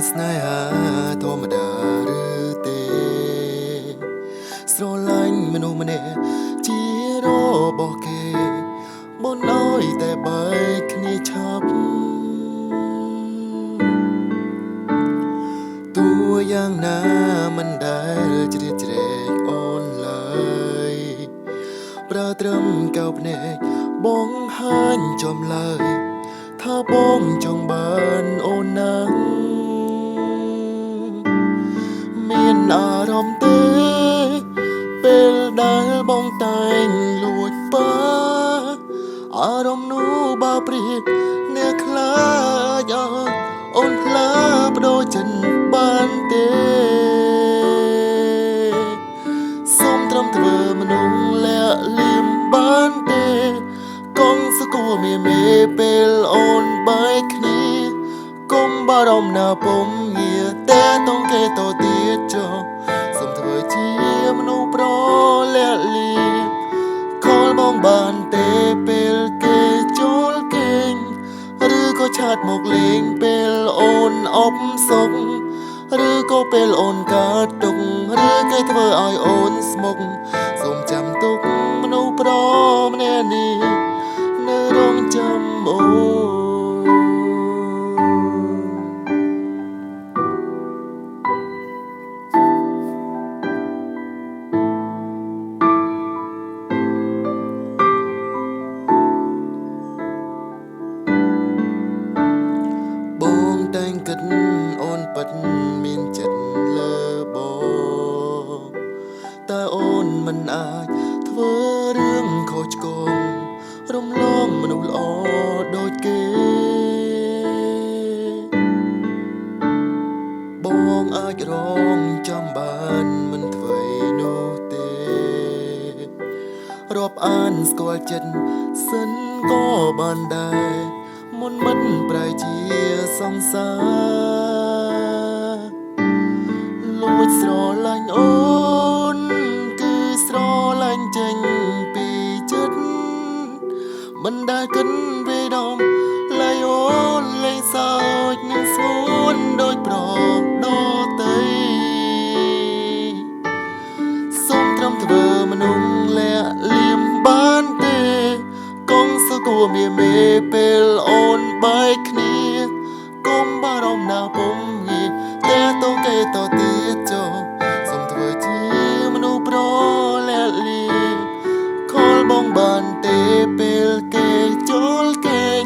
ស្នេហាធម្មតាឬទេស្រឡាញ់មនុស្សម្នាក់ជារបស់គេមុនអើយតែបែកគ្នាឆាប់ទោះយ៉ាងណាមិនដែលជ្រៀតជ្រែកអូនឡើយប្រើត្រឹមកៅភ្នែកបងហាញចំឡើយថាបងចង់បានអូនណាស់មានអារម្មណ៍ទេពេលដែលបងតែងលួចប៉ាអារម្មណ៍នោះបើព្រៀបអ្នកខ្លាចអើអូនផ្លាបដូរចិត្តបានទេសូមត្រឹមធ្វើមនុស្សលាក់លៀមបានទេកុំស្គាល់មេពេលអូនបែកគ្នាកុំបារម្ភណាពុំងារតែต้องគេតទៀតចុះសូមធ្វើជាមនុស្សប្រលាក់លៀមខលបងបានទេពេលគេចូលគេងឬក៏ឆាតមកលេងពេលអូនអបសុខឬក៏ពេលអូនកើតទុកឬគេធ្វើឲ្យអូនស្មុគសូមចាំទុកមនុស្សប្រម្នាក់នេះនៅរងចាំអូបងតែងគិតអូនពិតមានចិត្តលើបងតែអូនមិនអាចធ្វើរឿងខុសឆ្គងរំលងមនុស្សល្អដូចគេបងអាចរងចាំបានមិនធ្វើនោះទេរាប់អានស្គាល់ចិត្តសិនក៏បានដែរមុនមិនប្រែជាសង្សារលួចស្រឡាញ់អូនគឺស្រឡាញ់ចេញពីចិត្តមិនដែលគិតវេដំឡើយអូនលែងសើចនឹងស្ងួនដូចប្រដតីសូមត្រឹមធ្វើមនុស្សលាក់លៀមបានទេកុំសួរមេពេលអូនបែកគ្នាកុំបារម្ភណាពុំងារតែទៅគេតទៀតចុះសូមធ្វើជាមនុស្សប្រលាក់លៀមខលបងបានទេពេលគេចូលគេង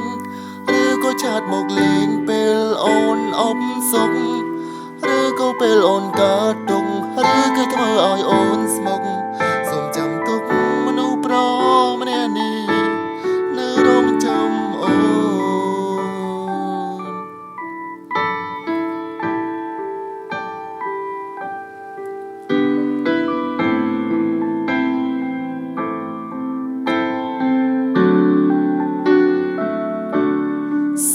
ឬក៏ឆាតមកលេងពេលអូនអបសុខឬក៏ពេលអូនកើតទុកឬគេធ្វើឲ្យអូនស្មុគសូមចាំទុកមនុស្សប្រម្នាក់នេះនៅរងចាំអូន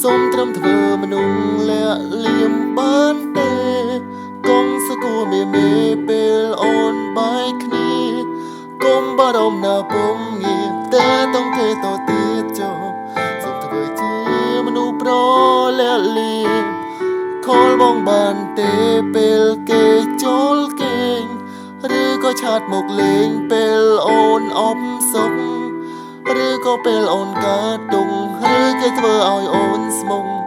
សូមត្រឹមធ្វើមនុស្សលាក់លៀមបានទេកុំស្គាល់មេពេលអូនបែកគ្នាកុំបារម្ភណាពុំងារតែต้องគេតទៀតចុះសូមធ្វើជាមនុស្សប្រលាក់លៀមខលបងបានទេពេលគេចូលគេងឬក៏ឆាតមកលេងពេលអូនអបសុខឬក៏ពេលអូនកើតទុកឬគេធ្វើឲ្យអូនស្មុគ